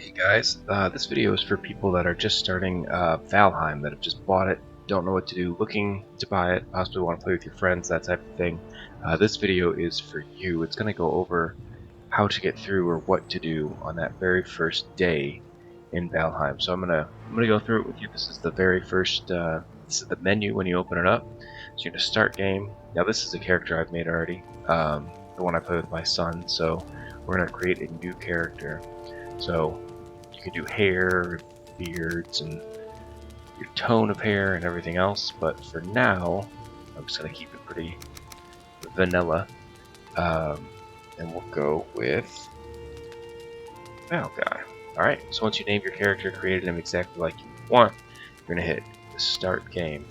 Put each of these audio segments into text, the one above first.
Hey guys, this video is for people that are just starting Valheim, that have just bought it, don't know what to do, looking to buy it, possibly want to play with your friends, that type of thing. This video is for you. It's going to go over how to get through or what to do on that very first day in Valheim. So I'm gonna go through it with you. This is the very first. This is the menu when you open it up. So you're gonna start game. Now this is a character I've made already, the one I play with my son. So we're gonna create a new character. So you can do hair, beards, and your tone of hair and everything else, but for now, I'm just going to keep it pretty vanilla. And we'll go with Val Guy. Alright, so once you name your character, created him exactly like you want, you're going to hit the start game.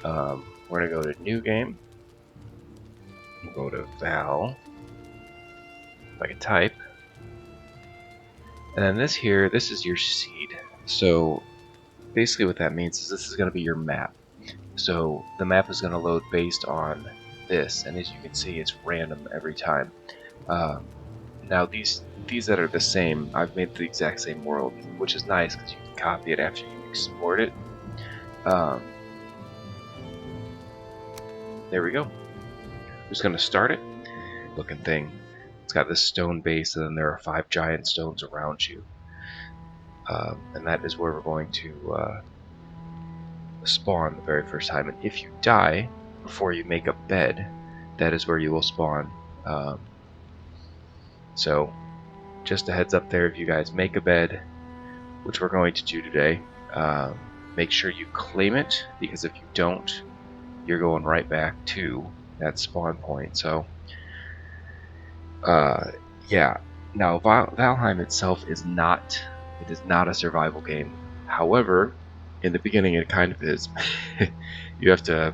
We're going to go to new game. We'll go to Val. If I can type. And then this here, this is your seed. So basically what that means is this is going to be your map. So the map is going to load based on this, and as you can see, it's random every time. Now these that are the same, I've made the exact same world, which is nice because you can copy it after you export it. There we go. I'm just going to start it. Looking thing. It's got this stone base, and then there are 5 giant stones around you. And that is where we're going to spawn the very first time. And if you die before you make a bed, that is where you will spawn. So just a heads up there, if you guys make a bed, which we're going to do today, make sure you claim it, because if you don't, you're going right back to that spawn point. So yeah. Now Valheim itself is not a survival game. However, in the beginning it kind of is. you have to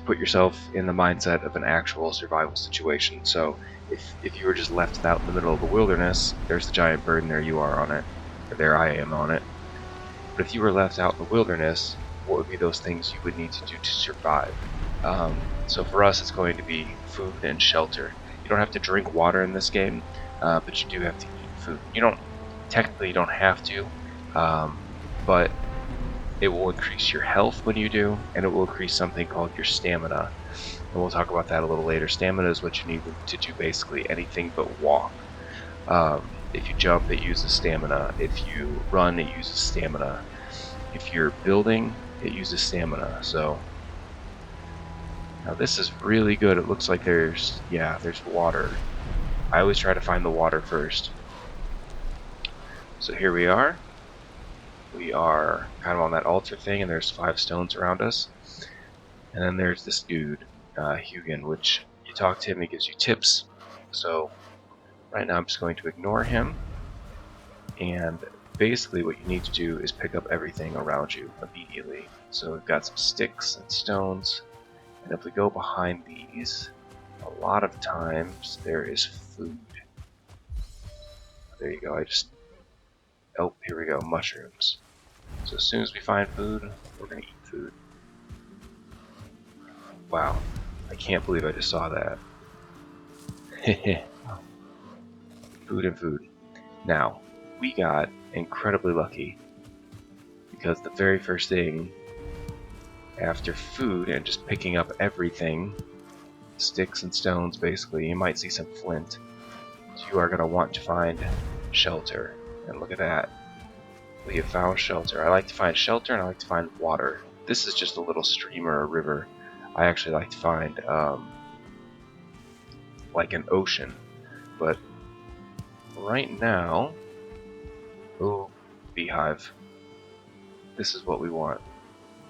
put yourself in the mindset of an actual survival situation. So if you were just left out in the middle of the wilderness, there's the giant bird and there you are on it, or there I am on it. But if you were left out in the wilderness, what would be those things you would need to do to survive? So for us, it's going to be food and shelter. You don't have to drink water in this game, but you do have to eat food. You don't have to, but it will increase your health when you do, and it will increase something called your stamina. And we'll talk about that a little later. Stamina is what you need to do basically anything but walk. If you jump, it uses stamina. If you run, it uses stamina. If you're building, it uses stamina. So now this is really good. It looks like there's water. I always try to find the water first. So here we are. We are kind of on that altar thing, and there's 5 stones around us. And then there's this dude, Hugin, which you talk to him, he gives you tips. So right now I'm just going to ignore him. And basically what you need to do is pick up everything around you immediately. So we've got some sticks and stones. And if we go behind these, a lot of times there is food. There you go, oh, here we go, mushrooms. So as soon as we find food, we're going to eat food. Wow, I can't believe I just saw that. Food and food. Now, we got incredibly lucky, because the very first thing after food and just picking up everything, sticks and stones basically, you might see some flint. So you are going to want to find shelter. And look at that. We have found shelter. I like to find shelter and I like to find water. This is just a little stream or a river. I actually like to find like an ocean. But right now, oh, beehive. This is what we want.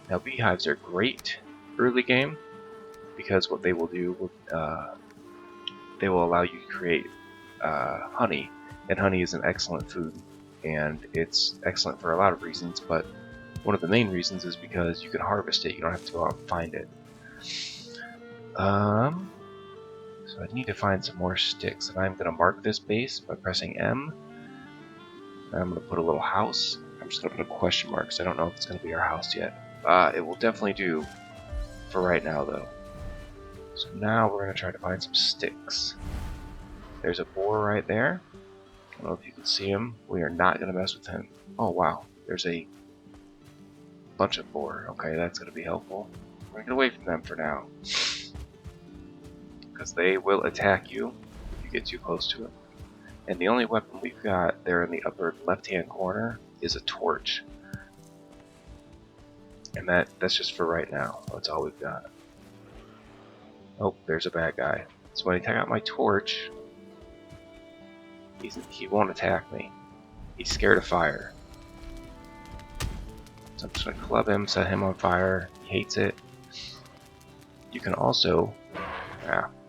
Now beehives are great early game, because what they will do, they will allow you to create honey, and honey is an excellent food, and it's excellent for a lot of reasons, but one of the main reasons is because you can harvest it, you don't have to go out and find it. So I need to find some more sticks, and I'm going to mark this base by pressing M. And I'm going to put a little house. I'm just going to put a question mark because I don't know if it's going to be our house yet. It will definitely do for right now though. So now we're going to try to find some sticks. There's a boar right there. I don't know if you can see him. We are not going to mess with him. Oh, wow. There's a bunch of boar. Okay, that's going to be helpful. We're going to get away from them for now. Because they will attack you if you get too close to them. And the only weapon we've got there in the upper left-hand corner is a torch. And that's just for right now. That's all we've got. Oh, there's a bad guy. So when I take out my torch, he won't attack me. He's scared of fire. So I'm just going to club him, set him on fire. He hates it. You can also...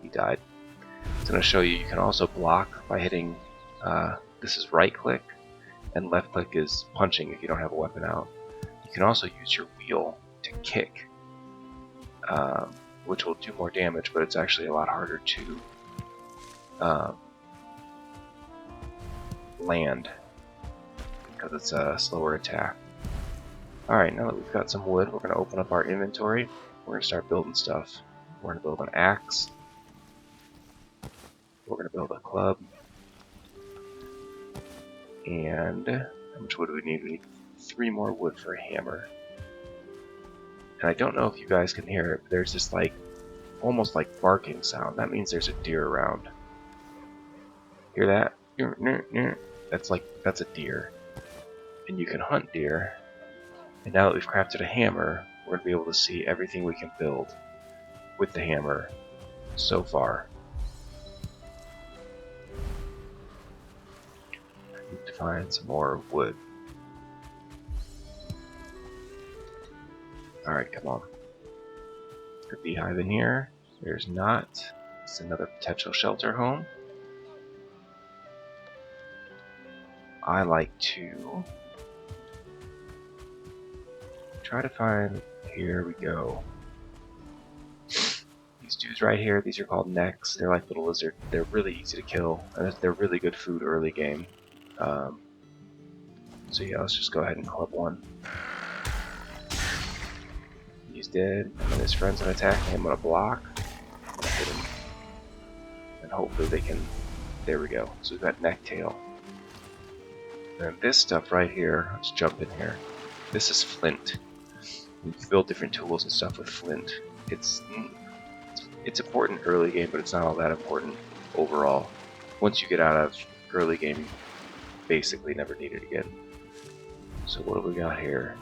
he died. It's going to show you can also block by hitting... this is right click, and left click is punching if you don't have a weapon out. You can also use your wheel to kick, which will do more damage, but it's actually a lot harder to land because it's a slower attack. Alright, now that we've got some wood, we're going to open up our inventory. We're going to start building stuff. We're going to build an axe. We're going to build a club. And how much wood do we need? We need 3 more wood for a hammer. And I don't know if you guys can hear it, but there's this like almost like barking sound. That means there's a deer around. Hear that? That's a deer. And you can hunt deer. And now that we've crafted a hammer, we're going to be able to see everything we can build with the hammer so far. I need to find some more wood. Alright, come on. Is there a beehive in here? There's not. It's another potential shelter home. I like to try to find... Here we go. These dudes right here, these are called necks. They're like little lizards. They're really easy to kill, and they're really good food early game. So yeah, let's just go ahead and club one. He's dead, and then his friend's gonna attack me. I'm gonna block. I'm gonna hit him. And hopefully they can... There we go. So we've got neck tail. And this stuff right here, let's jump in here. This is flint. You can build different tools and stuff with flint. It's important early game, but it's not all that important overall. Once you get out of early game, you basically never need it again. So what do we got here?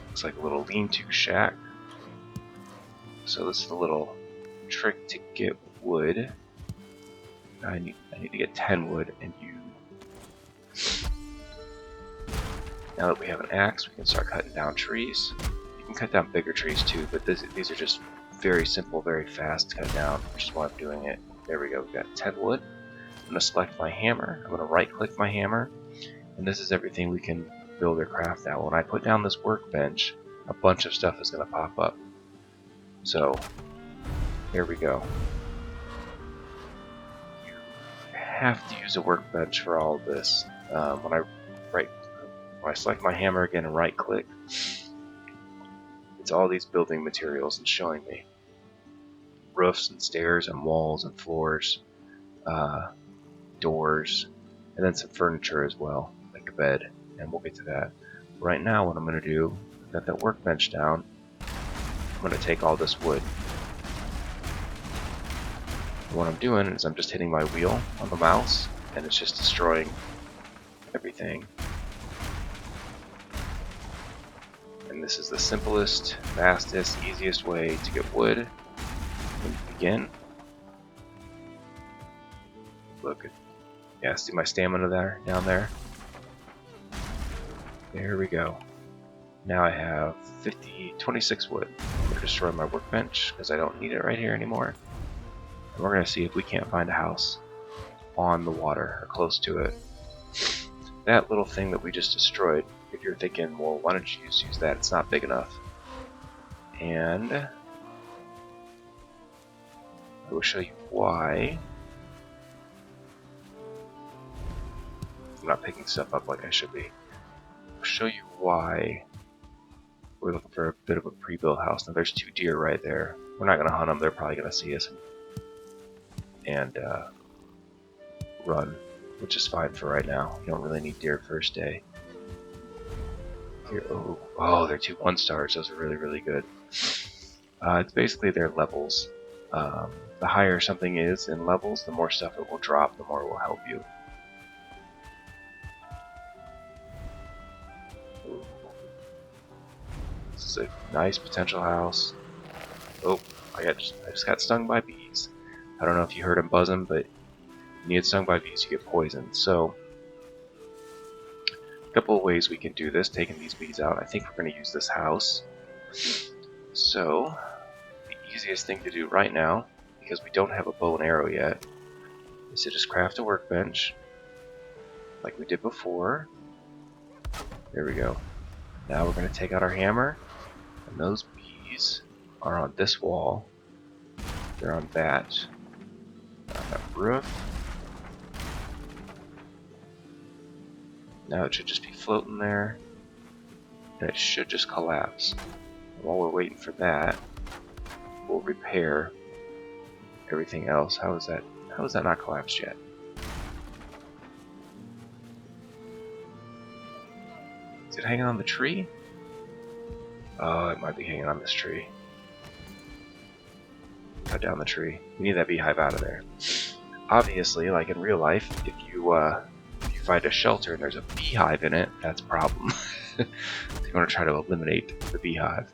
Looks like a little lean-to shack. So this is a little trick to get wood. I need to get 10 wood, and you... Now that we have an axe, we can start cutting down trees. You can cut down bigger trees too, but these are just very simple, very fast to cut down, which is why I'm doing it. There we go, we've got 10 wood. I'm going to select my hammer, I'm going to right click my hammer, and this is everything we can build or craft now. When I put down this workbench, a bunch of stuff is going to pop up. So, here we go. You have to use a workbench for all of this. When I select my hammer again and right click, it's all these building materials and showing me roofs and stairs and walls and floors, doors, and then some furniture as well, like a bed, and we'll get to that. Right now what I'm going to do, I've got that workbench down, I'm going to take all this wood. And what I'm doing is I'm just hitting my wheel on the mouse, and it's just destroying everything. And this is the simplest, fastest, easiest way to get wood. When you begin. Look, yeah, see my stamina there, down there? There we go. Now I have 26 wood. I'm going to destroy my workbench because I don't need it right here anymore. And we're going to see if we can't find a house on the water or close to it. That little thing that we just destroyed, if you're thinking, well, why don't you just use that? It's not big enough. And I will show you why. I'm not picking stuff up like I should be. I'll show you why we're looking for a bit of a pre-built house. Now there's 2 deer right there. We're not going to hunt them. They're probably going to see us and run, which is fine for right now. You don't really need deer first day. Here, oh, they're 2 1-stars. Those are really, really good. It's basically their levels. The higher something is in levels, the more stuff it will drop, the more it will help you. This is a nice potential house. Oh, I just got stung by bees. I don't know if you heard them buzzing, but when you get stung by bees, you get poisoned. So, a couple of ways we can do this, taking these bees out. I think we're going to use this house. So, the easiest thing to do right now, because we don't have a bow and arrow yet, is to just craft a workbench, like we did before. There we go. Now we're going to take out our hammer, and those bees are on this wall. They're on that roof. Now it should just be floating there. And it should just collapse. And while we're waiting for that, we'll repair everything else. How is that not collapsed yet? Is it hanging on the tree? Oh, it might be hanging on this tree. Cut down the tree. We need that beehive out of there. Obviously, like in real life, if you find a shelter and there's a beehive in it, that's a problem. You want to try to eliminate the beehive.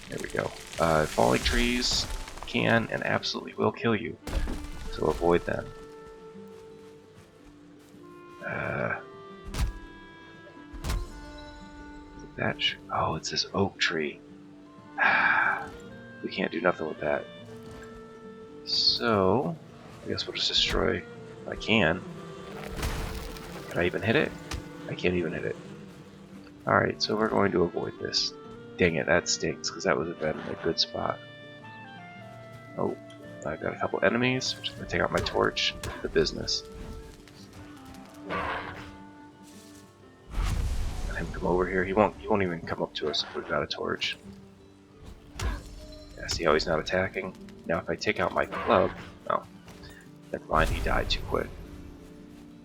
There we go. Falling trees can and absolutely will kill you, so avoid them. Oh, it's this oak tree. We can't do nothing with that. So, I guess we'll just destroy if I can. Can I even hit it? I can't even hit it. Alright, so we're going to avoid this. Dang it, that stinks, because that would have been a good spot. Oh, I've got a couple enemies. I'm just going to take out my torch and do the business. Let him come over here. He won't even come up to us if we've got a torch. Yeah, see how he's not attacking? Now if I take out my club... Oh, never mind, he died too quick.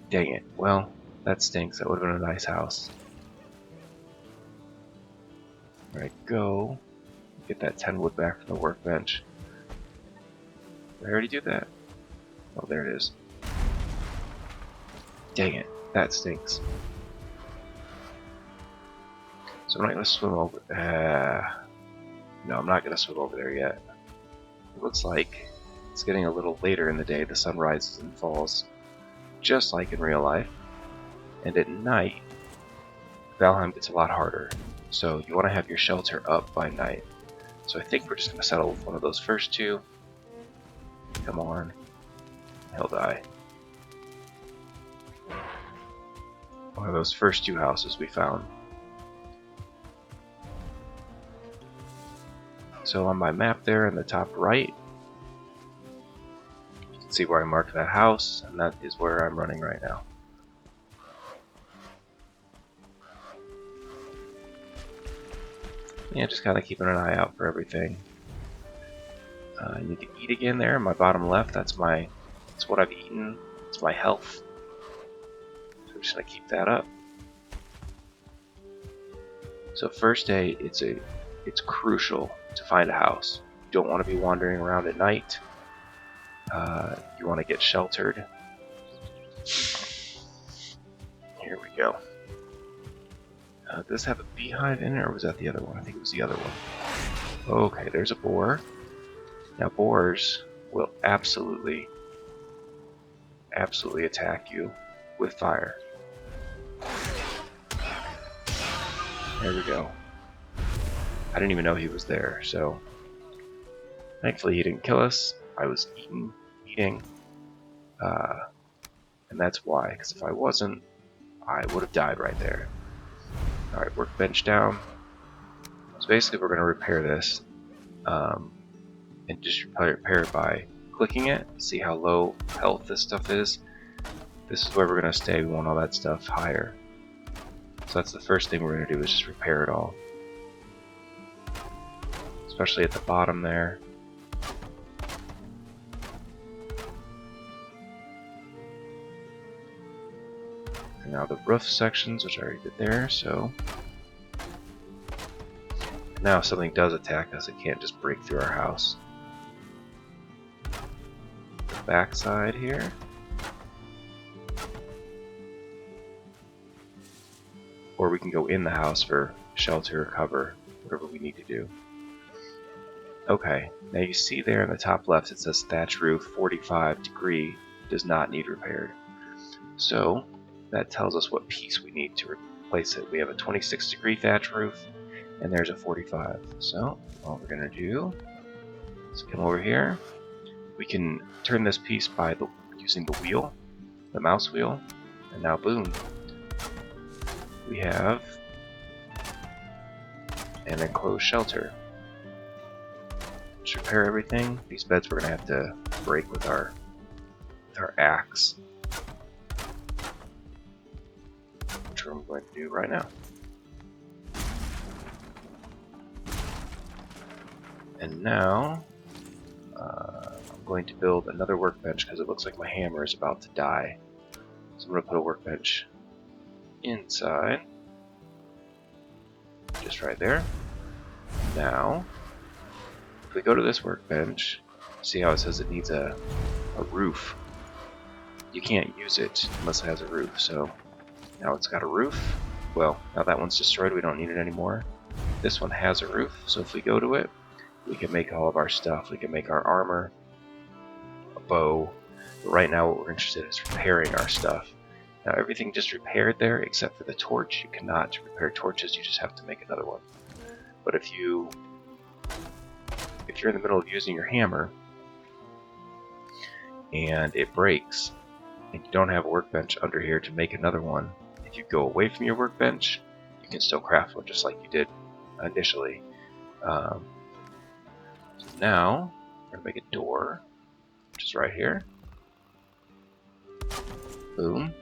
Dang it. Well, that stinks. That would have been a nice house. Alright, go. Get that 10 wood back from the workbench. Did I already do that? Oh, there it is. Dang it. That stinks. So I'm not going to swim over... no, I'm not going to swim over there yet. It looks like it's getting a little later in the day. The sun rises and falls, just like in real life. And at night, Valheim gets a lot harder. So you want to have your shelter up by night. So I think we're just going to settle with one of those first two. Come on. He'll die. One of those first 2 houses we found. So on my map there in the top right, you can see where I marked that house, and that is where I'm running right now. Yeah, just kind of keeping an eye out for everything. I need to eat again there in my bottom left. That's what I've eaten. It's my health. So I'm just gonna keep that up. So first day, it's crucial to find a house. You don't want to be wandering around at night. You want to get sheltered. Here we go. Does this have a beehive in it, or was that the other one? I think it was the other one. Okay, there's a boar. Now boars will absolutely attack you with fire. There we go. I didn't even know he was there, so thankfully he didn't kill us. I was eating, and that's why, because if I wasn't, I would have died right there. Alright, workbench down. So basically we're going to repair this, and just repair it by clicking it, see how low health this stuff is. This is where we're going to stay. We want all that stuff higher. So that's the first thing we're going to do, is just repair it all. Especially at the bottom there. And now the roof sections, which I already did there, so now if something does attack us, it can't just break through our house. The back side here. Or we can go in the house for shelter or cover, whatever we need to do. Okay, now you see there in the top left it says thatch roof 45 degree does not need repaired. So that tells us what piece we need to replace it. We have a 26 degree thatch roof and there's a 45. So all we're going to do is come over here. We can turn this piece by using the wheel, the mouse wheel, and now boom. We have an enclosed shelter. Let's repair everything. These beds we're going to have to break with our axe, which I'm going to do right now. And now I'm going to build another workbench because it looks like my hammer is about to die. So I'm going to put a workbench inside, just right there. Now, if we go to this workbench, see how it says it needs a roof. You can't use it unless it has a roof, so now it's got a roof. Well, now that one's destroyed, we don't need it anymore. This one has a roof, so if we go to it, we can make all of our stuff. We can make our armor, a bow, but right now what we're interested in is repairing our stuff. Now everything just repaired there except for the torch. You cannot repair torches, you just have to make another one. But if you're in the middle of using your hammer and it breaks and you don't have a workbench under here to make another one, if you go away from your workbench, you can still craft one just like you did initially. So now we're going to make a door, which is right here. Boom.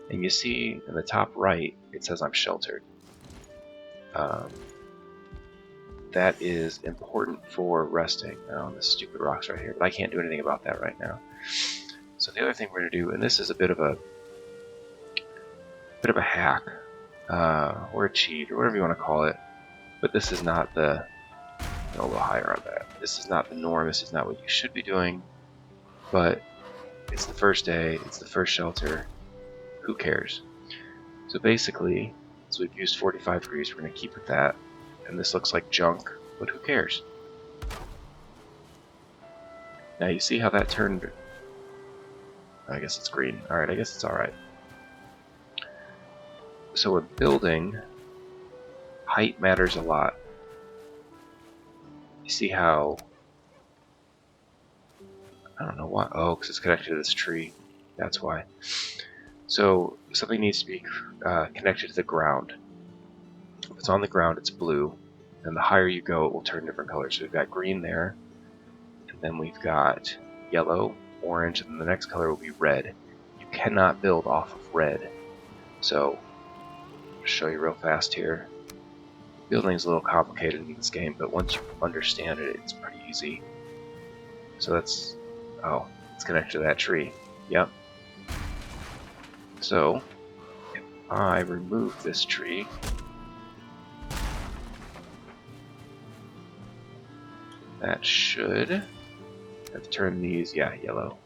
And you see in the top right, it says I'm sheltered. That is important for resting on the stupid rocks right here, but I can't do anything about that right now. So the other thing we're going to do, and this is a bit of a hack, or a cheat, or whatever you want to call it, but this is not a little higher on that. This is not the norm, this is not what you should be doing, but it's the first day, it's the first shelter, who cares? So basically, so we've used 45 degrees, we're going to keep it that, and this looks like junk, but who cares? Now you see how that turned, I guess it's green, alright, I guess it's alright. So in building, height matters a lot. You see how, I don't know why, oh, because it's connected to this tree, that's why. So something needs to be connected to the ground. If it's on the ground, it's blue, and the higher you go, it will turn different colors. So we've got green there, and then we've got yellow, orange, and then the next color will be red. You cannot build off of red. So I'll show you real fast here. Building is a little complicated in this game, but once you understand it, it's pretty easy. So that's, oh, it's connected to that tree. Yep. So if I remove this tree, that should have turned these, yeah, yellow.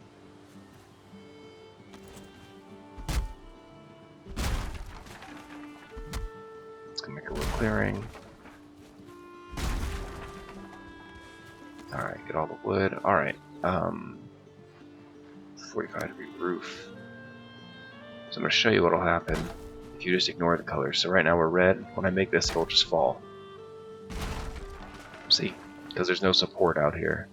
It's gonna make a little clearing. Alright, get all the wood. Alright, 45 degree roof. So I'm gonna show you what'll happen if you just ignore the colors. So right now we're red. When I make this, it'll just fall. See? Because there's no support out here.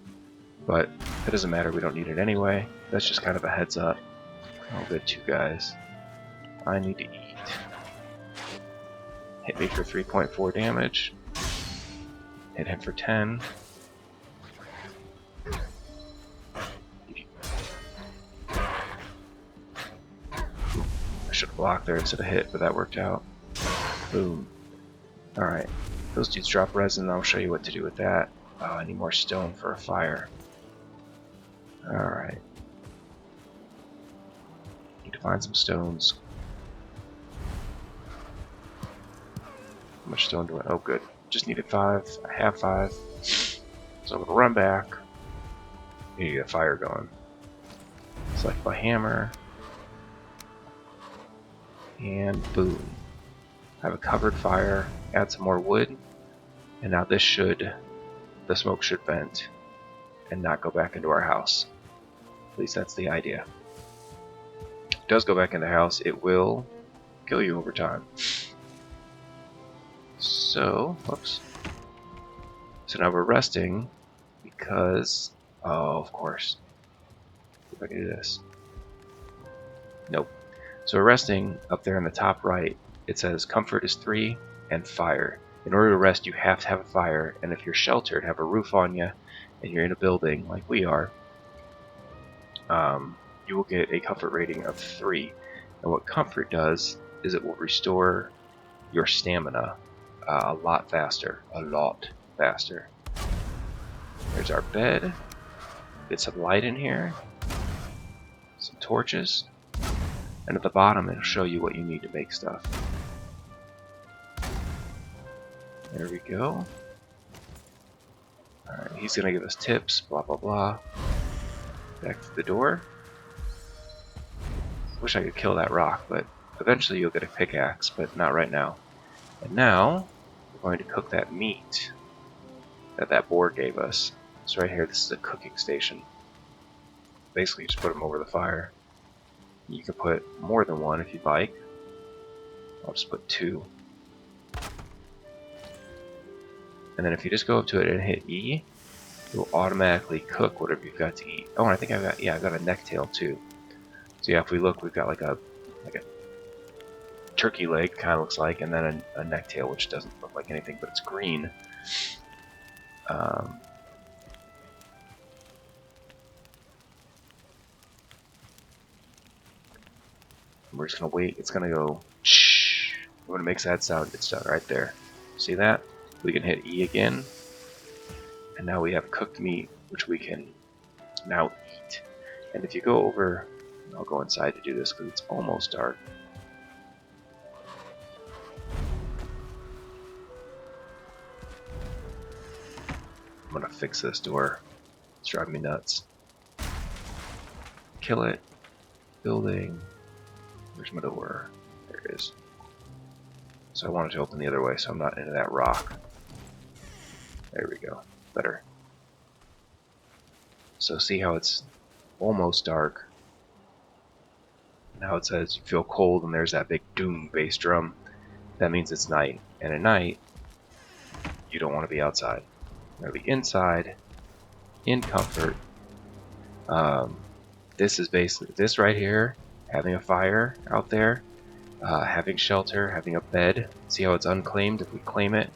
But it doesn't matter, we don't need it anyway. That's just kind of a heads up. Oh good, two guys. I need to eat. Hit me for 3.4 damage. Hit him for 10. I should have blocked there instead of hit, but that worked out. Boom. Alright. Those dudes drop resin, I'll show you what to do with that. Oh, I need more stone for a fire. Alright. Need to find some stones. much stone do I? Oh, good. Just needed 5. I have 5. So I'm gonna run back. Need a fire going. Select my hammer. And boom. I have a covered fire. Add some more wood. And now this should, the smoke should vent and not go back into our house. At least that's the idea. If it does go back in the house, it will kill you over time. So, whoops. So now we're resting because, oh, of course. If I can do this. Nope. So we're resting up there in the top right. It says comfort is 3 and fire. In order to rest, you have to have a fire, and if you're sheltered, have a roof on you, and you're in a building like we are, you will get a comfort rating of 3. And what comfort does is it will restore your stamina a lot faster. A lot faster. There's our bed. Get some light in here. Some torches. And at the bottom, it'll show you what you need to make stuff. There we go. Alright, he's gonna give us tips, blah blah blah. Back to the door. Wish I could kill that rock, but eventually you'll get a pickaxe, but not right now. And now, we're going to cook that meat that boar gave us. So right here, this is a cooking station. Basically, just put them over the fire. You can put more than one if you'd like. I'll just put 2. And then if you just go up to it and hit E, it will automatically cook whatever you've got to eat. Oh, and I think I've got a necktail too. So yeah, if we look, we've got like a turkey leg, kind of looks like, and then a necktail, which doesn't look like anything, but it's green. We're just gonna wait. It's gonna go. Shh. When it makes that sound, it's done right there. See that? We can hit E again, and now we have cooked meat, which we can now eat. And if you go over, I'll go inside to do this because it's almost dark. I'm gonna fix this door. It's driving me nuts. Kill it. Building. Where's my door? There it is. So I wanted to open the other way so I'm not into that rock. There we go. Better. So see how it's almost dark. Now it says you feel cold and there's that big doom bass drum. That means it's night. And at night, you don't want to be outside. You want to be inside, in comfort. This is basically, this right here, having a fire out there, having shelter, having a bed. See how it's unclaimed? If we claim it,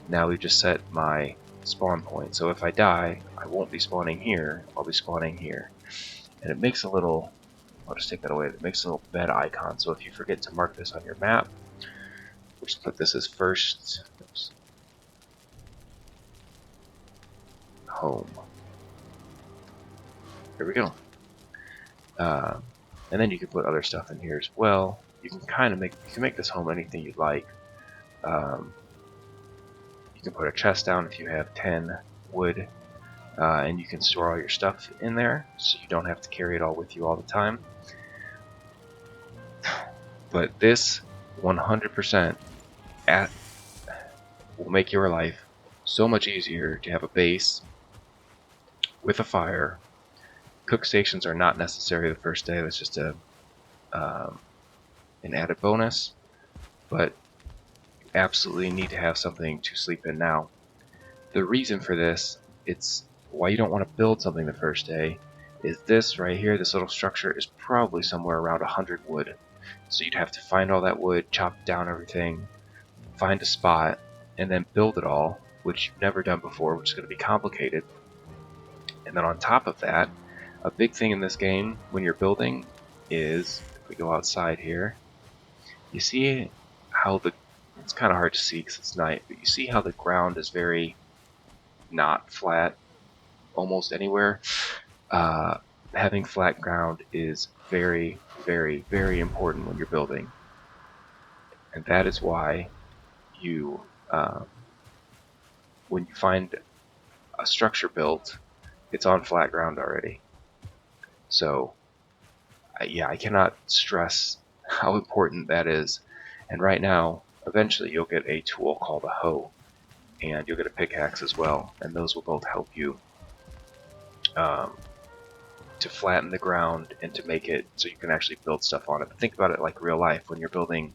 now we've just set my spawn point. So if I die, I won't be spawning here, I'll be spawning here. And it makes a little, I'll just take that away, it makes a little bed icon. So if you forget to mark this on your map, we'll just put this as first. Oops. Home. There we go. And then you can put other stuff in here as well. You can kind of make this home anything you'd like. You can put a chest down if you have 10 wood, and you can store all your stuff in there, so you don't have to carry it all with you all the time. But this 100% will make your life so much easier to have a base with a fire. Cook stations are not necessary the first day. That's just an added bonus. But you absolutely need to have something to sleep in now. The reason for this, it's why you don't want to build something the first day, is this right here, this little structure is probably somewhere around 100 wood. So you'd have to find all that wood, chop down everything, find a spot, and then build it all, which you've never done before, which is going to be complicated. And then on top of that, a big thing in this game when you're building is, if we go outside here, you see how it's kind of hard to see because it's night, but you see how the ground is very not flat almost anywhere. Having flat ground is very, very, very important when you're building. And that is why you uh, when you find a structure built, it's on flat ground already. So yeah, I cannot stress how important that is. And right now, eventually you'll get a tool called a hoe, and you'll get a pickaxe as well, and those will both help you um, to flatten the ground and to make it so you can actually build stuff on it. But think about it like real life. When you're building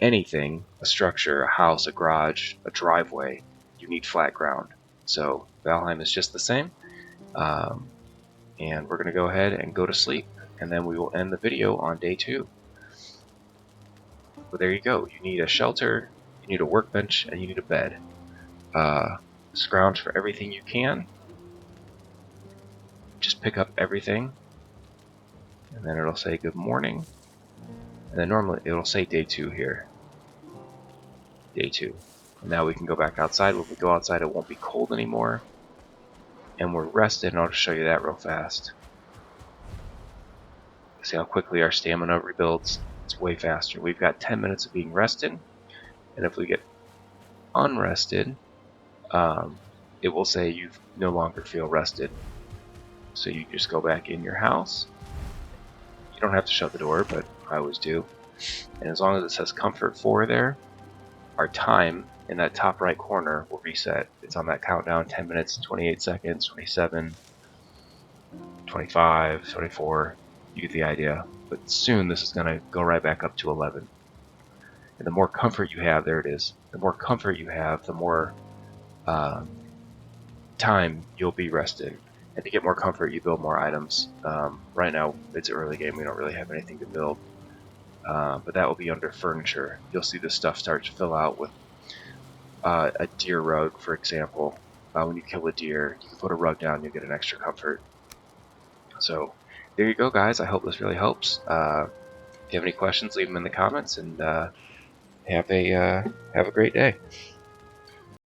anything, a structure, a house, a garage, a driveway, you need flat ground. So Valheim is just the same. Um, and we're going to go ahead and go to sleep, and then we will end the video on day 2. But there you go. You need a shelter, you need a workbench, and you need a bed. Scrounge for everything you can. Just pick up everything, and then it'll say good morning. And then normally it'll say day 2 here. Day 2. And now we can go back outside. When we go outside, it won't be cold anymore. And we're rested, and I'll just show you that real fast. See how quickly our stamina rebuilds? It's way faster. We've got 10 minutes of being rested, and if we get unrested, it will say you no longer feel rested. So you just go back in your house. You don't have to shut the door, but I always do. And as long as it says comfort 4 there, our time in that top right corner will reset. It's on that countdown, 10 minutes, 28 seconds, 27, 25, 24. You get the idea. But soon this is going to go right back up to 11. And the more comfort you have, there it is. The more comfort you have, the more time you'll be rested. And to get more comfort, you build more items. Right now, it's an early game. We don't really have anything to build. But that will be under furniture. You'll see this stuff start to fill out with a deer rug, for example. When you kill a deer, you can put a rug down, you'll get an extra comfort. So there you go, guys. I hope this really helps. If you have any questions, leave them in the comments, and have a great day.